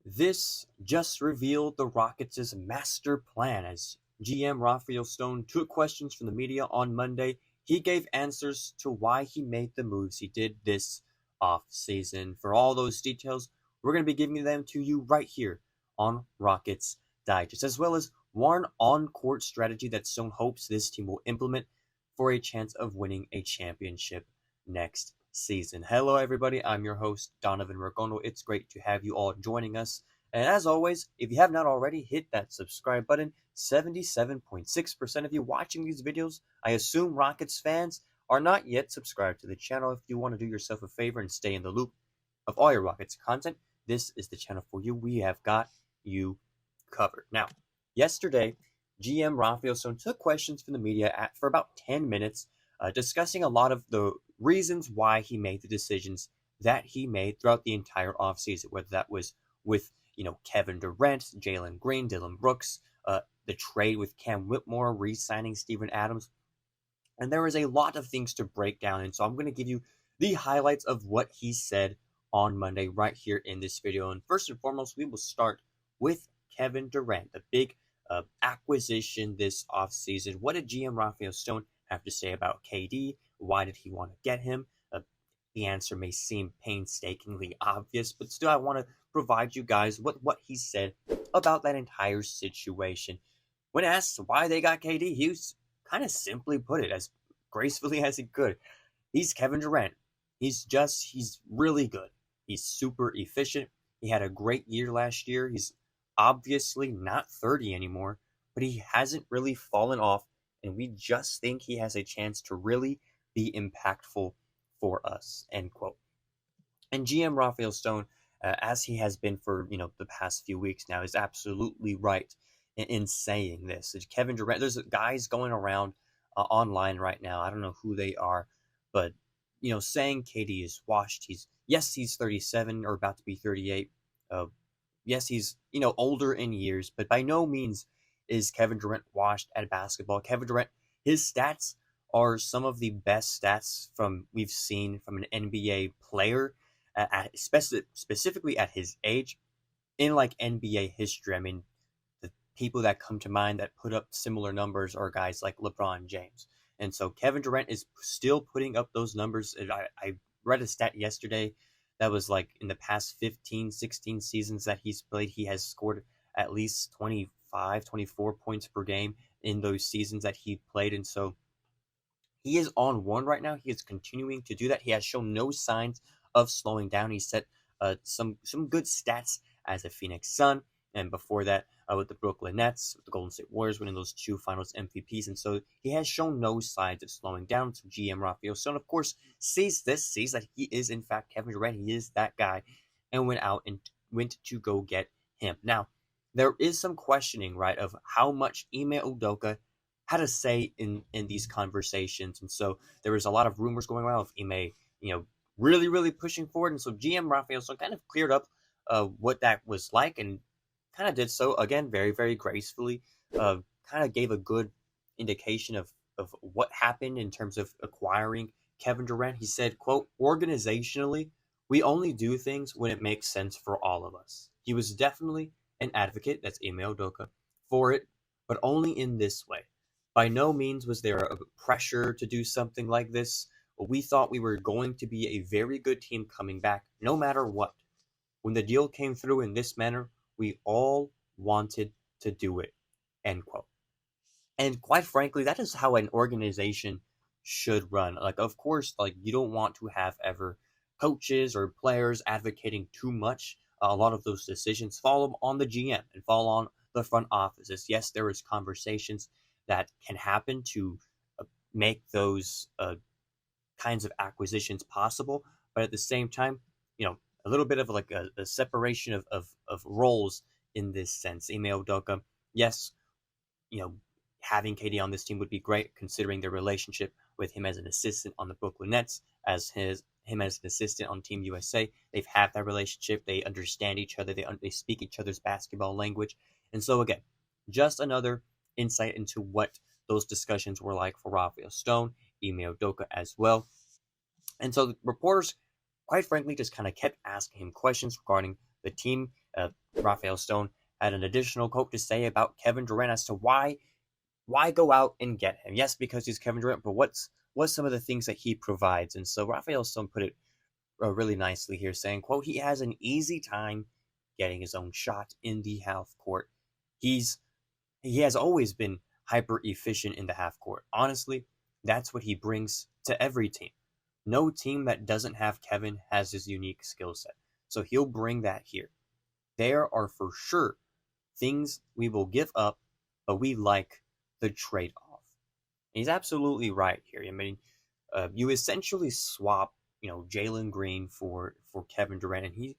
This just revealed the Rockets' master plan as GM Rafael Stone took questions from the media on Monday. He gave answers to why he made the moves he did this offseason. For all those details, we're going to be giving them to you right here on Rockets Digest, as well as one on-court strategy that Stone hopes this team will implement for a chance of winning a championship next season. Hello, everybody. I'm your host, Donovan Ricondo. It's great to have you all joining us. And as always, if you have not already, hit that subscribe button. 77.6% of you watching these videos, I assume Rockets fans, are not yet subscribed to the channel. If you want to do yourself a favor and stay in the loop of all your Rockets content, this is the channel for you. We have got you covered. Now, yesterday, GM Rafael Stone took questions from the media for about 10 minutes, discussing a lot of the reasons why he made the decisions that he made throughout the entire offseason, whether that was with Kevin Durant, Jalen Green, Dillon Brooks, the trade with Cam Whitmore, re-signing Steven Adams. And there is a lot of things to break down, and so I'm going to give you the highlights of what he said on Monday right here in this video. And first and foremost, we will start with Kevin Durant, the big acquisition this offseason. What did GM Rafael Stone have to say about KD? Why did he want to get him? The answer may seem painstakingly obvious, but still I want to provide you guys what he said about that entire situation. When asked why they got KD, he was kind of simply put it as gracefully as he could. He's Kevin Durant. He's really good. He's super efficient. He had a great year last year. He's obviously not 30 anymore, but he hasn't really fallen off, and we just think he has a chance to really be impactful for us, end quote. And GM Rafael Stone, as he has been for the past few weeks now, is absolutely right in saying this. Kevin Durant, there's guys going around online right now, I don't know who they are, but saying KD is washed. He's 37 or about to be 38. Yes, he's older in years, but by no means is Kevin Durant washed at basketball. Kevin Durant, his stats are some of the best stats we've seen from an NBA player, specifically at his age, in like NBA history. I mean, the people that come to mind that put up similar numbers are guys like LeBron James. And so Kevin Durant is still putting up those numbers. I read a stat yesterday that was like in the past 15, 16 seasons that he's played, he has scored at least 25, 24 points per game in those seasons that he played. And so he is on one right now. He is continuing to do that. He has shown no signs of slowing down. He set some good stats as a Phoenix Sun, and before that with the Brooklyn Nets, with the Golden State Warriors winning those 2 Finals MVPs. And so he has shown no signs of slowing down. So GM Rafael Stone, of course, sees that he is in fact Kevin Durant. He is that guy, and went to go get him. Now, there is some questioning, right, of how much Ime Udoka had a say in these conversations. And so there was a lot of rumors going around of Ime, really, really pushing forward. And so GM Rafael Stone kind of cleared up what that was like, and kind of did so, again, very, very gracefully. Kind of gave a good indication of what happened in terms of acquiring Kevin Durant. He said, quote, "Organizationally, we only do things when it makes sense for all of us." He was definitely an advocate, that's Ime Udoka, for it, but only in this way. By no means was there a pressure to do something like this. We thought we were going to be a very good team coming back, no matter what. When the deal came through in this manner, we all wanted to do it, end quote. And quite frankly, that is how an organization should run. Like, of course, like, you don't want to have ever coaches or players advocating too much. A lot of those decisions fall on the GM and fall on the front offices. Yes, there is conversations that can happen to make those kinds of acquisitions possible, but at the same time, a little bit of like a separation of roles in this sense. Ime Udoka, yes, having KD on this team would be great, considering their relationship with him as an assistant on the Brooklyn Nets, as him as an assistant on Team USA. They've had that relationship. They understand each other. They speak each other's basketball language. And so again, just another insight into what those discussions were like for Rafael Stone, Ime Udoka as well. And so the reporters, quite frankly, just kind of kept asking him questions regarding the team Rafael Stone had an additional quote to say about Kevin Durant as to why go out and get him? Yes, because he's Kevin Durant, but what's some of the things that he provides? And so Rafael Stone put it really nicely here, saying, quote, he has an easy time getting his own shot in the half court. He has always been hyper efficient in the half court. Honestly, that's what he brings to every team. No team that doesn't have Kevin has his unique skill set. So he'll bring that here. There are for sure things we will give up, but we like the trade-off. And he's absolutely right here. I mean, you essentially swap, Jalen Green for Kevin Durant, and he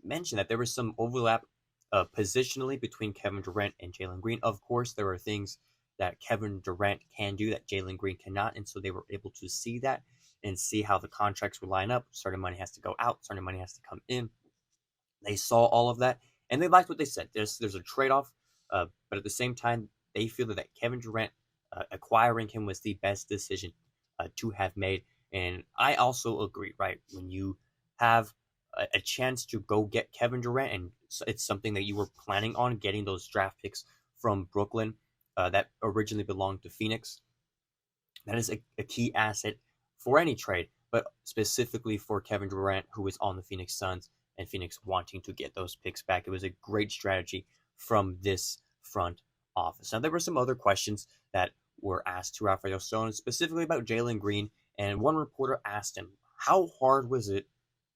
mentioned that there was some overlap positionally between Kevin Durant and Jalen Green. Of course, there are things that Kevin Durant can do that Jalen Green cannot, and so they were able to see that and see how the contracts would line up. Starting money has to go out, starting money has to come in. They saw all of that, and they liked what they said. There's a trade-off, but at the same time, they feel that Kevin Durant acquiring him was the best decision to have made. And I also agree, right? When you have a chance to go get Kevin Durant, and it's something that you were planning on getting those draft picks from Brooklyn that originally belonged to Phoenix, that is a key asset for any trade, but specifically for Kevin Durant, who is on the Phoenix Suns, and Phoenix wanting to get those picks back. It was a great strategy from this front office. Now, there were some other questions that were asked to Rafael Stone, specifically about Jalen Green, and one reporter asked him, how hard was it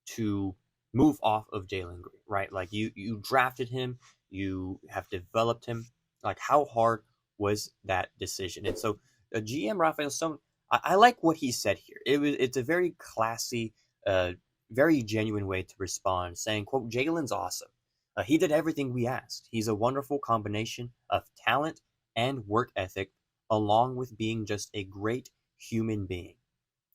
to move off of Jalen Green, right? Like, you drafted him, you have developed him. Like, how hard was that decision? And so GM Rafael Stone, I like what he said here. It's a very classy, very genuine way to respond, saying, quote, Jalen's awesome. He did everything we asked. He's a wonderful combination of talent and work ethic, along with being just a great human being.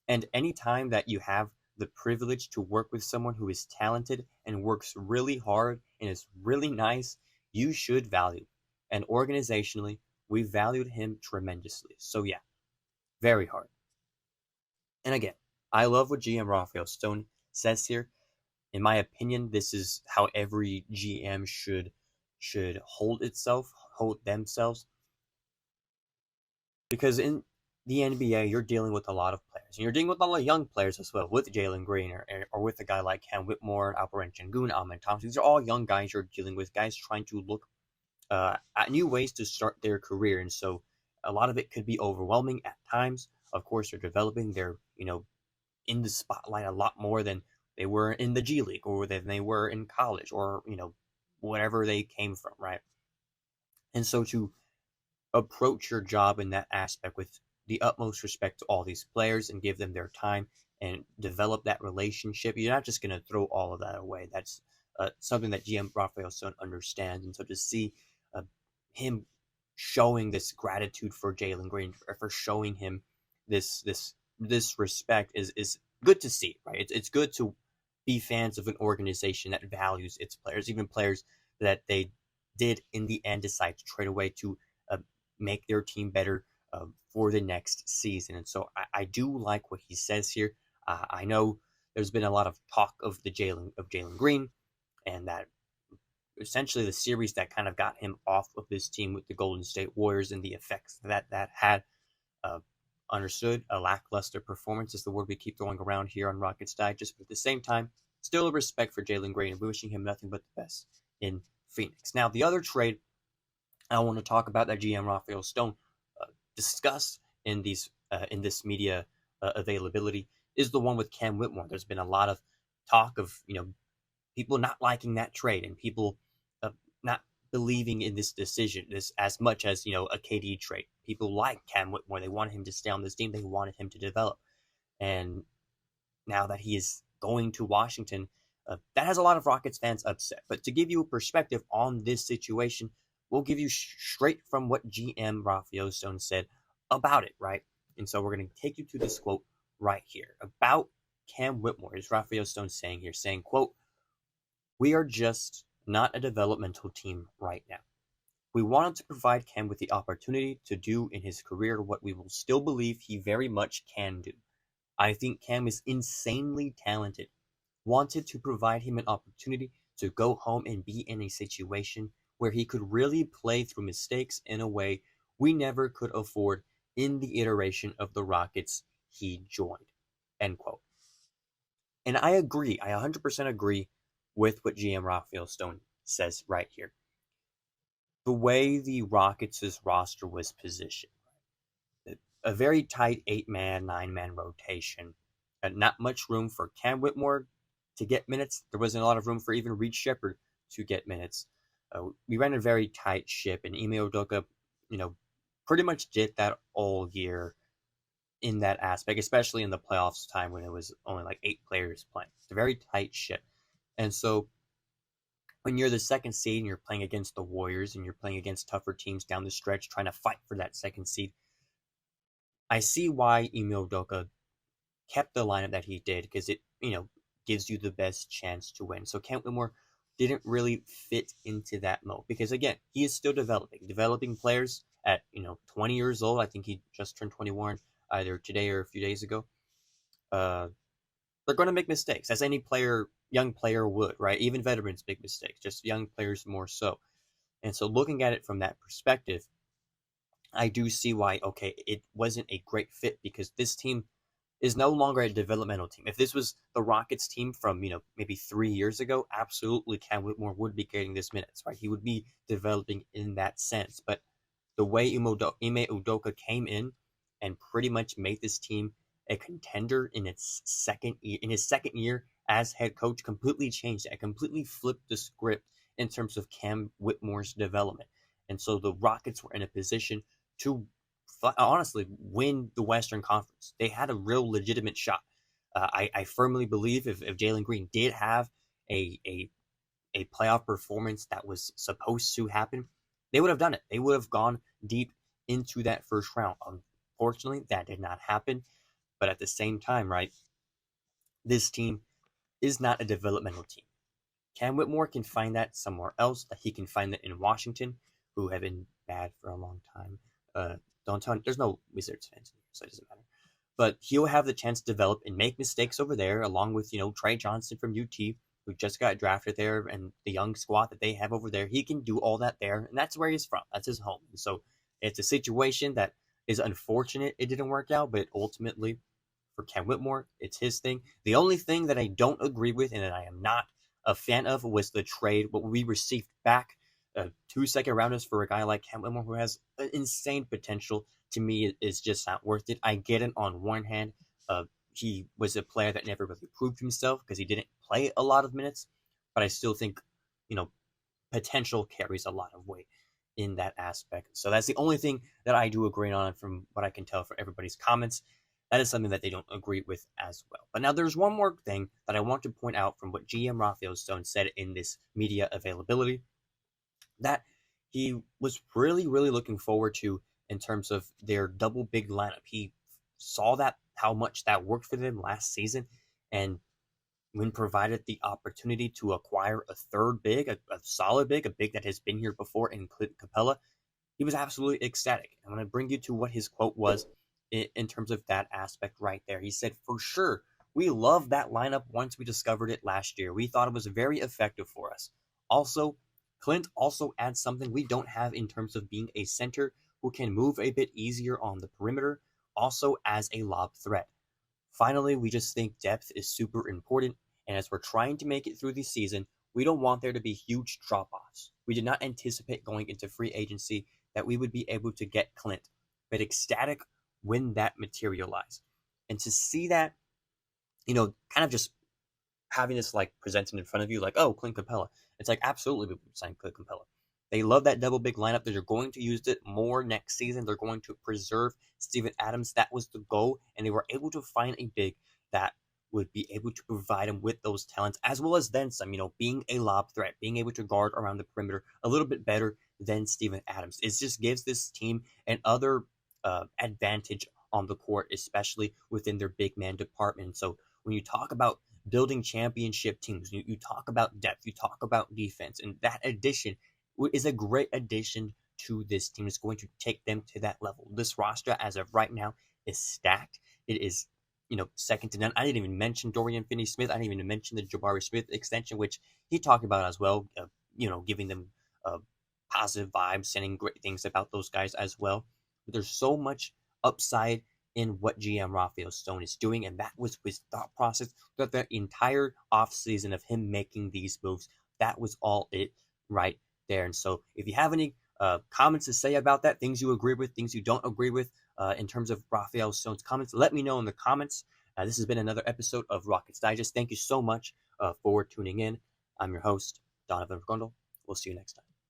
And anytime that you have the privilege to work with someone who is talented and works really hard and is really nice, you should value. And organizationally, we valued him tremendously. So yeah, very hard. And again, I love what GM Rafael Stone says here. In my opinion, this is how every GM should hold themselves. Because in the NBA, you're dealing with a lot of players. And you're dealing with a lot of young players as well, with Jalen Green or with a guy like Cam Whitmore, Alperen Şengün, Amen Thompson. These are all young guys you're dealing with, guys trying to look at new ways to start their career. And so a lot of it could be overwhelming at times. Of course, they're developing. They're, in the spotlight a lot more than they were in the G League or than they were in college or, whatever they came from, right? And so to approach your job in that aspect with the utmost respect to all these players and give them their time and develop that relationship, you're not just going to throw all of that away. That's something that GM Rafael Stone understands. And so to see him showing this gratitude for Jalen Green, for showing him this respect is good to see, right? It's good to be fans of an organization that values its players, even players that they did in the end decide to trade away to make their team better for the next season. And so I do like what he says here. I know there's been a lot of talk of Jalen Green, and that essentially the series that kind of got him off of this team with the Golden State Warriors and the effects that had. Understood, a lackluster performance is the word we keep throwing around here on Rockets Digest, but at the same time, still a respect for Jalen Green and wishing him nothing but the best in Phoenix. Now, the other trade I want to talk about that GM Rafael Stone discussed in this media availability is the one with Cam Whitmore. There's been a lot of talk of people not liking that trade and people not believing in this decision this as much as a KD trade. People like Cam Whitmore. They wanted him to stay on this team. They wanted him to develop. And now that he is going to Washington, that has a lot of Rockets fans upset. But to give you a perspective on this situation, we'll give you straight from what GM Rafael Stone said about it, right? And so we're going to take you to this quote right here about Cam Whitmore. Is Rafael Stone saying here, saying, quote, we are just not a developmental team right now. We wanted to provide Cam with the opportunity to do in his career what we will still believe he very much can do. I think Cam is insanely talented. Wanted to provide him an opportunity to go home and be in a situation where he could really play through mistakes in a way we never could afford in the iteration of the Rockets he joined. End quote. And I agree. I 100% agree with what GM Rafael Stone says right here. The way the Rockets' roster was positioned, a very tight 8-man, 9-man rotation, and not much room for Cam Whitmore to get minutes. There wasn't a lot of room for even Reed Sheppard to get minutes. We ran a very tight ship, and Ime Udoka, pretty much did that all year in that aspect, especially in the playoffs time when it was only like 8 players playing. It's a very tight ship. And so when you're the second seed and you're playing against the Warriors and you're playing against tougher teams down the stretch trying to fight for that second seed, I see why Ime Udoka kept the lineup that he did, because it, gives you the best chance to win. So Cam Whitmore didn't really fit into that mold because, again, he is still developing players at, 20 years old. I think he just turned 21 either today or a few days ago. They're going to make mistakes, as any young player would, right? Even veterans make mistakes, just young players more so. And so looking at it from that perspective, I do see why, okay, it wasn't a great fit, because this team is no longer a developmental team. If this was the Rockets team from, maybe 3 years ago, absolutely Cam Whitmore would be getting this minutes, right? He would be developing in that sense. But the way Ime Udoka came in and pretty much made this team a contender in his second year as head coach completely changed it. Completely flipped the script in terms of Cam Whitmore's development. And so the Rockets were in a position to honestly win the Western Conference. They had a real legitimate shot. I firmly believe if Jalen Green did have a playoff performance that was supposed to happen, they would have done it. They would have gone deep into that first round. Unfortunately, that did not happen. But at the same time, right, this team is not a developmental team. Cam Whitmore can find that somewhere else. He can find that in Washington, who have been bad for a long time. There's no Wizards fans here, so it doesn't matter. But he'll have the chance to develop and make mistakes over there, along with, Trey Johnson from UT, who just got drafted there, and the young squad that they have over there. He can do all that there, and that's where he's from. That's his home. And so it's a situation that is unfortunate it didn't work out, but ultimately, for Cam Whitmore, it's his thing. The only thing that I don't agree with and that I am not a fan of was the trade, what we received back, 2 second rounders for a guy like Cam Whitmore, who has insane potential. To me, is just not worth it. I get it on one hand. He was a player that never really proved himself because he didn't play a lot of minutes, but I still think, potential carries a lot of weight in that aspect. So that's the only thing that I do agree on from what I can tell from everybody's comments. That is something that they don't agree with as well. But now there's one more thing that I want to point out from what GM Rafael Stone said in this media availability that he was really, really looking forward to in terms of their double big lineup. He saw how much that worked for them last season, and when provided the opportunity to acquire a third big, a solid big, a big that has been here before in Clint Capella, he was absolutely ecstatic. I'm going to bring you to what his quote was in terms of that aspect right there. He said, "For sure, we loved that lineup once we discovered it last year. We thought it was very effective for us. Also, Clint also adds something we don't have in terms of being a center who can move a bit easier on the perimeter, also as a lob threat. Finally, we just think depth is super important, and as we're trying to make it through the season, we don't want there to be huge drop-offs. We did not anticipate going into free agency that we would be able to get Clint, but ecstatic when that materialized." And to see that, kind of just having this presented in front of you, oh, Clint Capella. It's absolutely we would sign Clint Capella. They love that double big lineup. They're going to use it more next season. They're going to preserve Steven Adams. That was the goal, and they were able to find a big that would be able to provide him with those talents, as well as then some, being a lob threat, being able to guard around the perimeter a little bit better than Steven Adams. It just gives this team another advantage on the court, especially within their big man department. So when you talk about building championship teams, you talk about depth, you talk about defense, and that addition is a great addition to this team. It's going to take them to that level. This roster, as of right now, is stacked. It is second to none. I didn't even mention Dorian Finney-Smith. I didn't even mention the Jabari Smith extension, which he talked about as well, giving them positive vibes, saying great things about those guys as well. But there's so much upside in what GM Rafael Stone is doing, and that was his thought process throughout the entire offseason of him making these moves. That was all it right there. And so if you have any comments to say about that, things you agree with, things you don't agree with in terms of Rafael Stone's comments, let me know in the comments. This has been another episode of Rockets Digest. Thank you so much for tuning in. I'm your host, Donovan Ricondo. We'll see you next time.